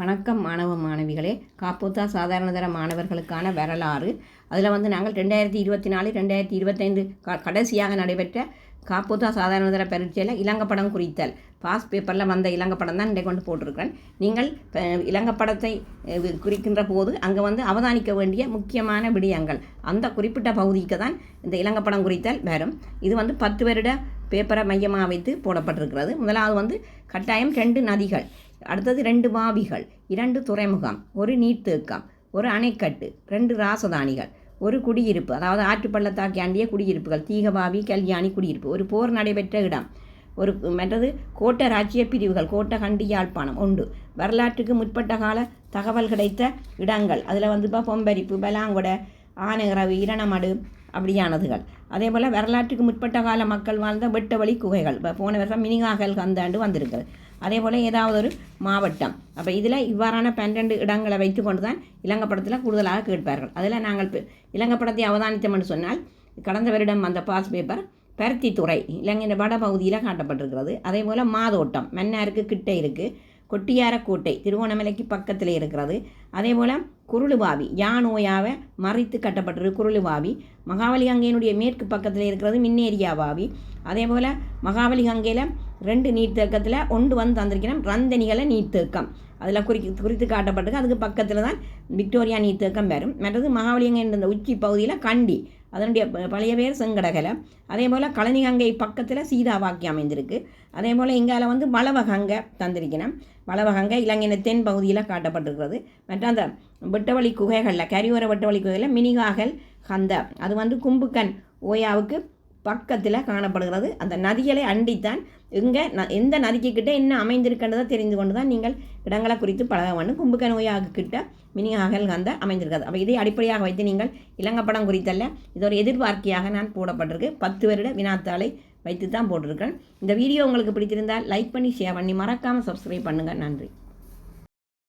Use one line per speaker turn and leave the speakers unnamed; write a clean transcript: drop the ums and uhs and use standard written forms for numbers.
வணக்கம் மாணவ மாணவிகளே. காப்போத்தா சாதாரணதர மாணவர்களுக்கான வரலாறு. அதில் நாங்கள் 2024 2025 கடைசியாக நடைபெற்ற காப்போத்தா சாதாரணதர பரீட்சையில் இலங்கப்படம் குறித்தல் பாஸ் பேப்பரில் வந்த இலங்கப்படம் தான் இன்றைக்கு போட்டிருக்கிறேன். நீங்கள் இலங்கப்படத்தை குறிக்கின்ற போது அங்கே அவதானிக்க வேண்டிய முக்கியமான விடயங்கள் அந்த குறிப்பிட்ட பகுதிக்கு தான் இந்த இலங்கப்படம் குறித்தல் வரும். இது 10 வருட பேப்பரை மையமாக வைத்து போடப்பட்டிருக்கிறது. முதலாவது கட்டாயம் 2 நதிகள், அடுத்தது 2 வாவிகள், 2 துறைமுகம், ஒரு நீர்த்தேக்கம், ஒரு அணைக்கட்டு, 2 ராசதானிகள், ஒரு குடியிருப்பு, அதாவது ஆற்று பள்ளத்தாக்கி ஆண்டிய குடியிருப்புகள், தீகபாவி, கல்யாணி குடியிருப்பு, ஒரு போர் நடைபெற்ற இடம், ஒரு மற்றது கோட்ட ராஜ்ய பிரிவுகள், கோட்ட கண்டி யாழ்ப்பாணம் உண்டு, வரலாற்றுக்கு முற்பட்ட கால தகவல் கிடைத்த இடங்கள், அதில் பொம்பரிப்பு, பலாங்கொடை, ஆனகரவு, இரணமடு அப்படியானதுகள். அதே போல் வரலாற்றுக்கு முற்பட்ட கால மக்கள் வாழ்ந்த வெட்டவழி குகைகள், போன வருஷம் மினிகாகல் கந்தாண்டு வந்திருக்கிறது. அதே போல் ஏதாவது ஒரு மாவட்டம். அப்போ இதில் இவ்வாறான 12 இடங்களை வைத்து கொண்டு தான் இலங்கப்படத்தில் கூடுதலாக கேட்பார்கள். அதில் நாங்கள் இலங்கப்படத்தை அவதானித்தோம்னு சொன்னால் கடந்த வருடம் அந்த பாஸ் பேப்பர் பருத்தித்துறை இலங்கையின் வட பகுதியில் காட்டப்பட்டிருக்கிறது. அதே போல் மாதோட்டம் மன்னாருக்கு கிட்டே இருக்குது, கொட்டியாரக்கோட்டை திருவோணமலைக்கு பக்கத்தில் இருக்கிறது. அதே போல் குருளுவாவி யானோயாவை மறித்து கட்டப்பட்டிருக்கு குருளுவாவி. மகாவலி கங்கையினுடைய மேற்கு பக்கத்தில் இருக்கிறது மின்னேரியா வாவி. அதே போல் மகாவலி கங்கையில் 2 நீர்த்தேக்கத்தில் ஒன்று தந்திருக்கிறோம் ரந்தனிகளை நீர்த்தேக்கம், அதில் குறித்து காட்டப்பட்டிருக்கு. அதுக்கு பக்கத்தில் தான் விக்டோரியா நீர்த்தேக்கம் வரும். மற்றது மகாவலி கங்கை இந்த உச்சி பகுதியில் கண்டி, அதனுடைய பழைய பேர் செங்கடகலை. அதே போல் கழனி கங்கை பக்கத்தில் சீதாவாக்கி அமைந்திருக்கு. அதே போல் இங்கால வளவகங்கை தந்திருக்கணும். வளவகங்கை இலங்கையின் தென் பகுதியில் காட்டப்பட்டிருக்கிறது. மற்ற அந்த வெட்டவழி குகைகளில் கரியோர வெட்டவழி குகைகளில் மினிகாகல் கந்த, அது கும்புக்கன் ஓயாவுக்கு பக்கத்தில் காணப்படுகிறது. அந்த நதிகளை அண்டித்தான் இங்கே எந்த நதிக்குக்கிட்ட என்ன அமைந்திருக்கின்றதை தெரிந்து கொண்டு தான் நீங்கள் இடங்களை குறித்து பழக வேண்டும். கும்புக்கன் ஓயாவுக்கு கிட்ட மினிகாகல் கந்த அமைந்திருக்கிறது. அப்போ இதை அடிப்படையாக வைத்து நீங்கள் இலங்கப்படம் குறித்தல்ல, இது ஒரு எதிர்பார்க்கையாக நான் போடப்பட்டிருக்கு. 10 வருட வினாத்தாளை வைத்து தான் போட்டிருக்கேன். இந்த வீடியோ உங்களுக்கு பிடித்திருந்தால் லைக் பண்ணி ஷேர் பண்ணி மறக்காமல் சப்ஸ்கிரைப் பண்ணுங்கள். நன்றி.